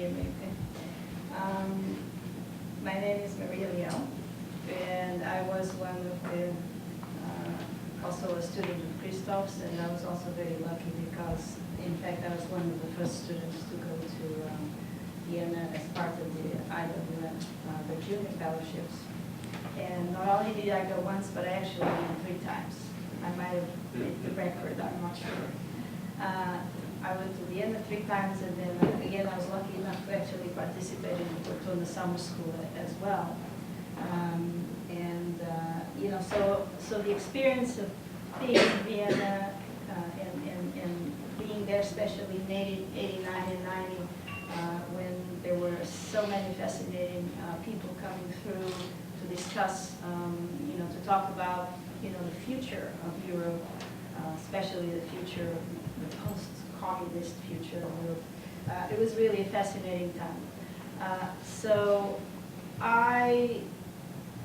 hear me, okay? My name is Maria Leal, and I was one of the, also a student of Krzysztof's, and I was also very lucky because, in fact, I was one of the first students to go to Vienna as part of the IWM, the junior fellowships. And not only did I go once, but I actually went 3 times. I might have hit the record, I'm not sure. I went to Vienna 3 times, and then again I was lucky enough to actually participate in the Fortuna Summer School as well. You know, so the experience of being in Vienna and being there, especially in 89 and 90, when there were so many fascinating people coming through to discuss, you know, to talk about, you know, the future of Europe, especially the future of the post-communist future of Europe. It was really a fascinating time. So I,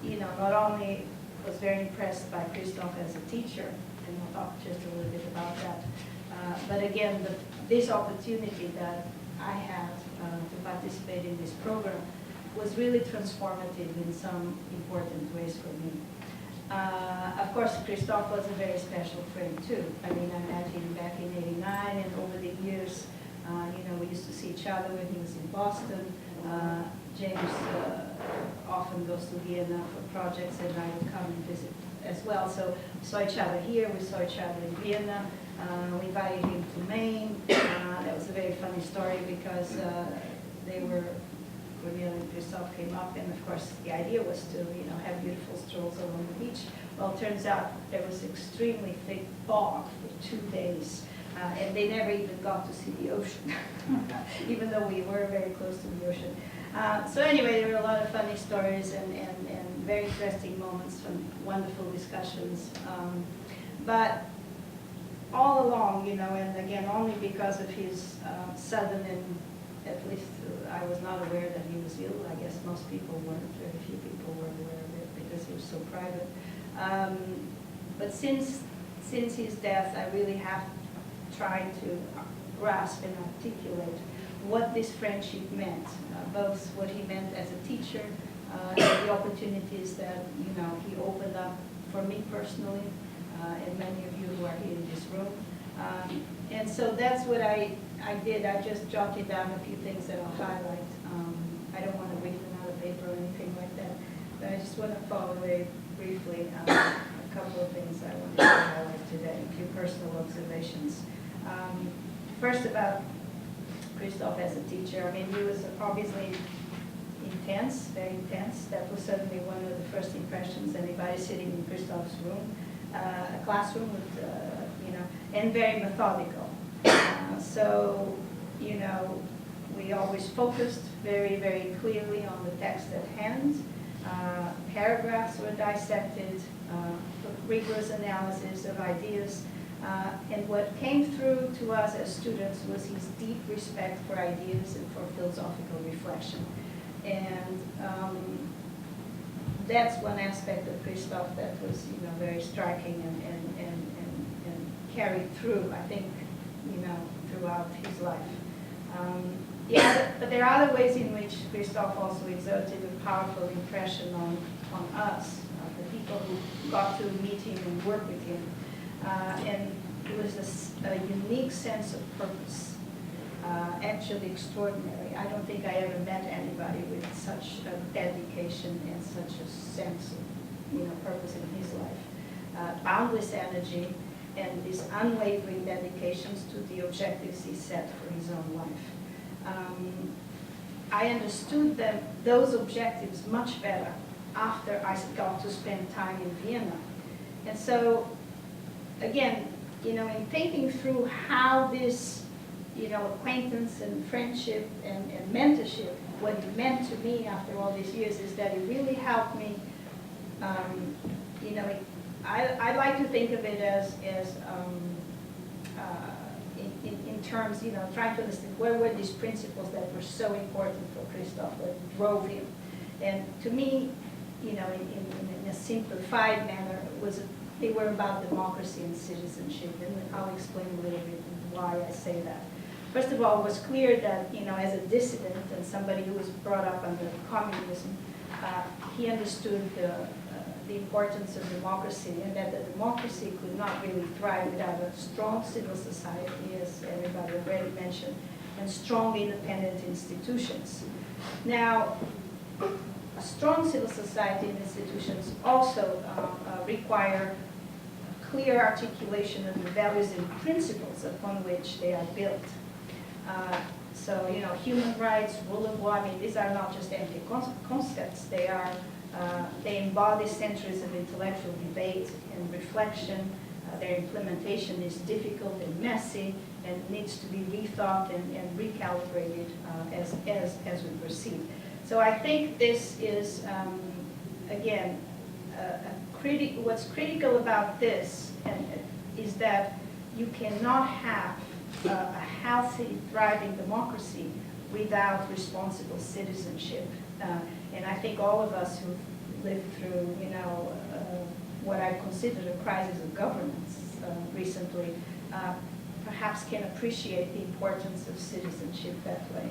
you know, not only was very impressed by Krzysztof as a teacher, and we'll talk just a little bit about that, but again, this opportunity that I had to participate in this program was really transformative in some important ways for me. Of course, Krzysztof was a very special friend too. I mean, I met him back in '89, and over the years, you know, we used to see each other when he was in Boston. James often goes to Vienna for projects, and I would come and visit as well. So we saw each other here, we saw each other in Vienna. We invited him to Maine. That was a very funny story because they were, Cornelia and Krzysztof came up, and of course the idea was to, you know, have beautiful strolls along the beach. Well, it turns out there was extremely thick fog for 2 days, and they never even got to see the ocean, even though we were very close to the ocean. So anyway, there were a lot of funny stories and very interesting moments, some wonderful discussions. But all along, you know, and again, only because of his sudden, and at least I was not aware that he was ill. I guess most people weren't, very few people were aware of it because he was so private. But since his death, I really have tried to grasp and articulate what this friendship meant, both what he meant as a teacher, and the opportunities that, you know, he opened up for me personally, and many of you who are here in this room. And so that's what I did. I just jotted down a few things that I'll highlight. I don't want to read another paper or anything like that, but I just want to follow very briefly a couple of things I wanted to highlight today, a few personal observations. First, about Krzysztof as a teacher. I mean, he was obviously intense, very intense. That was certainly one of the first impressions. Anybody sitting in Krzysztof's room, a classroom with, you know, and very methodical. So, you know, we always focused very, very clearly on the text at hand. Paragraphs were dissected, rigorous analysis of ideas. And what came through to us as students was his deep respect for ideas and for philosophical reflection. And that's one aspect of Krzysztof that was, you know, very striking and carried through, I think, you know, throughout his life. But there are other ways in which Krzysztof also exerted a powerful impression on us, the people who got to meet him and work with him. And it was a unique sense of purpose, actually extraordinary. I don't think I ever met anybody with such a dedication and such a sense of, you know, purpose in his life. Boundless energy and these unwavering dedications to the objectives he set for his own life. I understood those objectives much better after I got to spend time in Vienna. And so, again, you know, in thinking through how this, you know, acquaintance and friendship and mentorship, what it meant to me after all these years is that it really helped me, you know, I like to think of it as in terms, you know, trying to understand where were these principles that were so important for Krzysztof, that drove him. And to me, you know, in a simplified manner, they were about democracy and citizenship, and I'll explain a little bit why I say that. First of all, it was clear that, as a dissident and somebody who was brought up under communism, he understood the importance of democracy, and that the democracy could not really thrive without a strong civil society, as everybody already mentioned, and strong independent institutions. Now, a strong civil society and institutions also require clear articulation of the values and principles upon which they are built. So, human rights, rule of law, I mean, these are not just empty concepts. They embody centuries of intellectual debate and reflection. Their implementation is difficult and messy and needs to be rethought and recalibrated as we proceed. So I think this is, again, what's critical about this is that you cannot have a healthy, thriving democracy without responsible citizenship. And I think all of us who've lived through, what I consider a crisis of governance recently, perhaps can appreciate the importance of citizenship that way.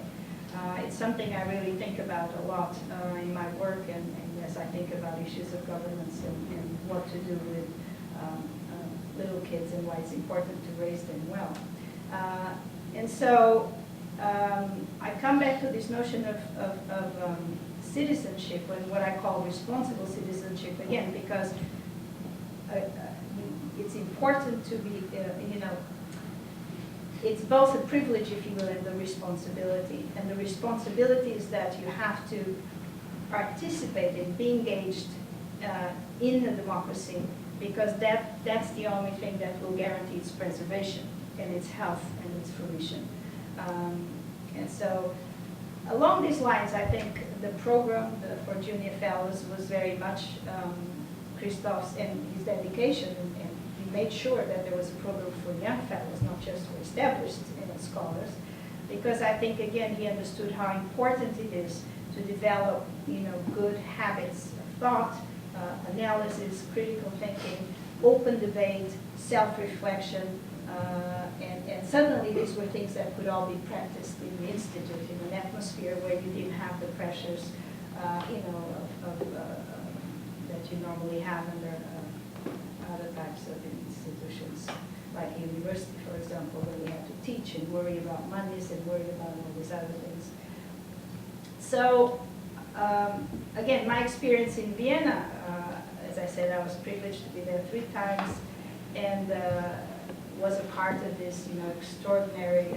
It's something I really think about a lot in my work and as I think about issues of governance and what to do with little kids and why it's important to raise them well. And so I come back to this notion of citizenship and what I call responsible citizenship, again, because it's important to be, it's both a privilege, if you will, and the responsibility. And the responsibility is that you have to participate and be engaged in the democracy, because that's the only thing that will guarantee its preservation and its health and its fruition. And so along these lines, I think the program for junior fellows was very much Krzysztof's and his dedication, and he made sure that there was a program for young fellows, not just for established scholars, because I think, again, he understood how important it is to develop, good habits of thought, analysis, critical thinking, open debate, self-reflection, and suddenly these were things that could all be practiced in the institute, in an atmosphere where you didn't have the pressures, that you normally have under other types of institutions, like a university, for example, where you have to teach and worry about monies and worry about all these other things. So, again, my experience in Vienna, as I said, I was privileged to be there 3 times, and was a part of this, extraordinary,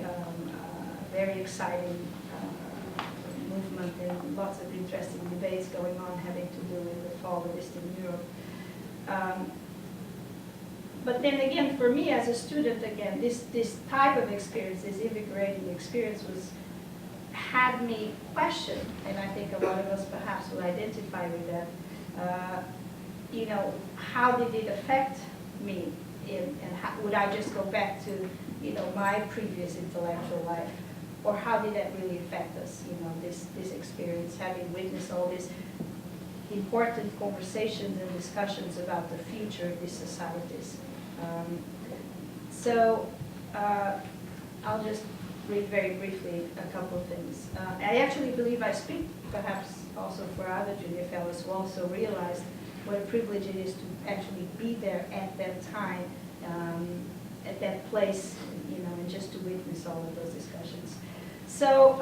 very exciting movement, and lots of interesting debates going on having to do with the fall of Eastern Europe. But then again, for me as a student, again, this type of experience, this invigorating experience, had me question, and I think a lot of us perhaps will identify with that. How did it affect me? And how, would I just go back to, my previous intellectual life? Or how did that really affect us, this experience, having witnessed all these important conversations and discussions about the future of these societies? I'll just read very briefly a couple of things. I actually believe I speak perhaps also for other junior fellows who also realized what a privilege it is to actually be there at that time, at that place, and just to witness all of those discussions. So,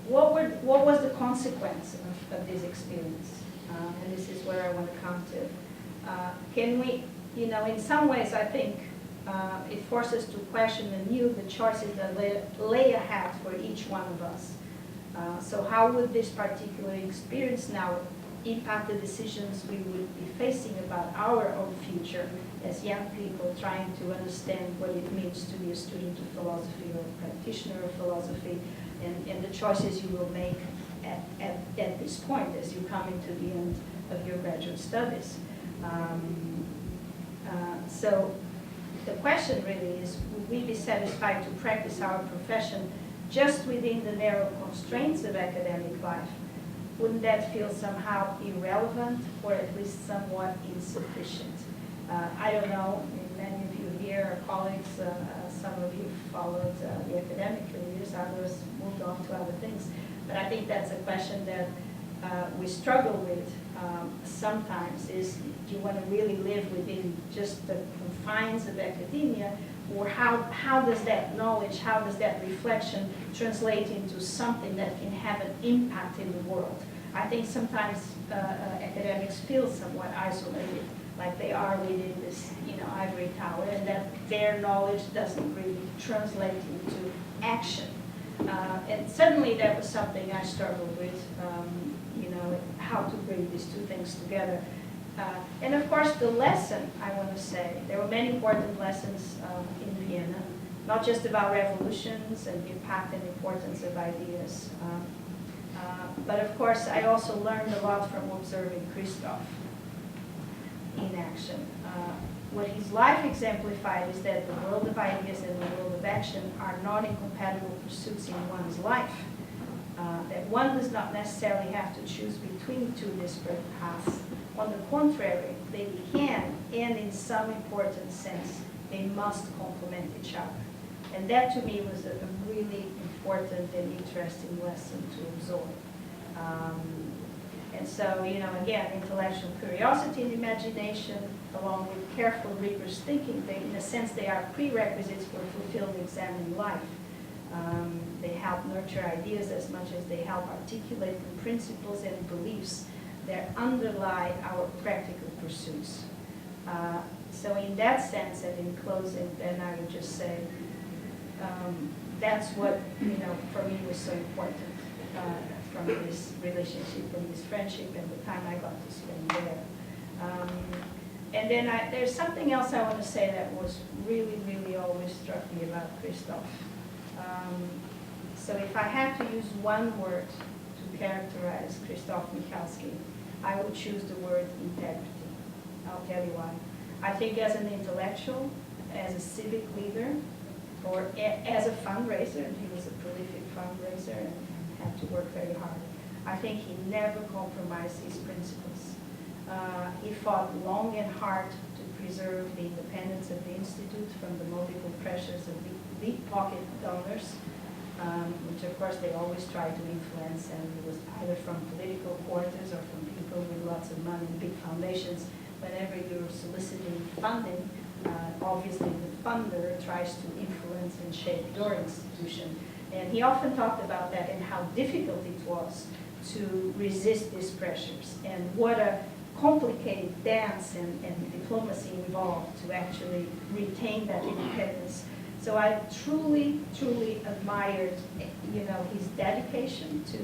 what was the consequence of this experience? And this is where I want to come to. Can we, in some ways, I think it forces to question anew the choices that lay ahead for each one of us. So how would this particular experience now impact the decisions we would be facing about our own future as young people trying to understand what it means to be a student of philosophy or a practitioner of philosophy, and the choices you will make at this point as you come into the end of your graduate studies. So the question really is, would we be satisfied to practice our profession just within the narrow constraints of academic life? Wouldn't that feel somehow irrelevant or at least somewhat insufficient? I don't know, many of you here are colleagues, some of you followed the academic careers, others moved on to other things. But I think that's a question that we struggle with sometimes, is do you want to really live within just the confines of academia, or how does that knowledge, how does that reflection translate into something that can have an impact in the world? I think sometimes academics feel somewhat isolated, like they are within this, ivory tower, and that their knowledge doesn't really translate into action. And certainly that was something I struggled with, how to bring these two things together. And of course, the lesson, I want to say, there were many important lessons in Vienna, not just about revolutions and the impact and importance of ideas. But of course, I also learned a lot from observing Krzysztof in action. What his life exemplified is that the world of ideas and the world of action are not incompatible pursuits in one's life. That one does not necessarily have to choose between two disparate paths. On the contrary, they can, and in some important sense, they must complement each other. And that to me was a really important and interesting lesson to absorb. And so, again, intellectual curiosity and imagination, along with careful, rigorous thinking, in a sense, they are prerequisites for a fulfilled examining life. They help nurture ideas as much as they help articulate the principles and beliefs that underlie our practical pursuits. So in that sense, and in closing, then I would just say, that's what, for me was so important from this relationship, from this friendship, and the time I got to spend there. And then there's something else I want to say that was really, really always struck me about Krzysztof. So if I had to use one word to characterize Krzysztof Michalski, I would choose the word integrity. I'll tell you why. I think as an intellectual, as a civic leader, or as a fundraiser, and he was a prolific fundraiser and had to work very hard, I think he never compromised his principles. He fought long and hard to preserve the independence of the Institute from the multiple pressures of deep pocket donors, which of course they always tried to influence, and it was either from political quarters or from people with lots of money, big foundations. Whenever you're soliciting funding, obviously the funder tries to influence and shape your institution. And he often talked about that and how difficult it was to resist these pressures, and what a complicated dance and diplomacy involved to actually retain that independence. So I truly, truly admired, his dedication to,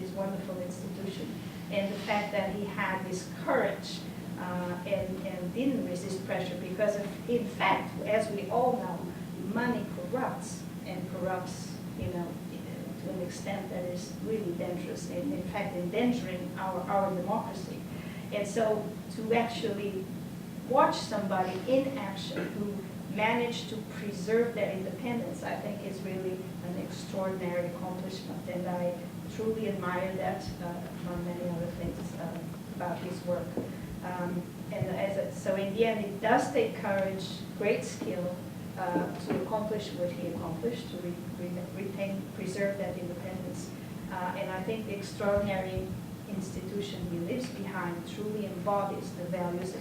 this wonderful institution, and the fact that he had this courage and didn't resist pressure, because in fact, as we all know, money corrupts, and corrupts, to an extent that is really dangerous, and in fact endangering our democracy. And so to actually watch somebody in action who managed to preserve their independence, I think is really an extraordinary accomplishment, and I truly admire that among many other things about his work. So in the end, it does take courage, great skill to accomplish what he accomplished, to preserve that independence. And I think the extraordinary institution he leaves behind truly embodies the values of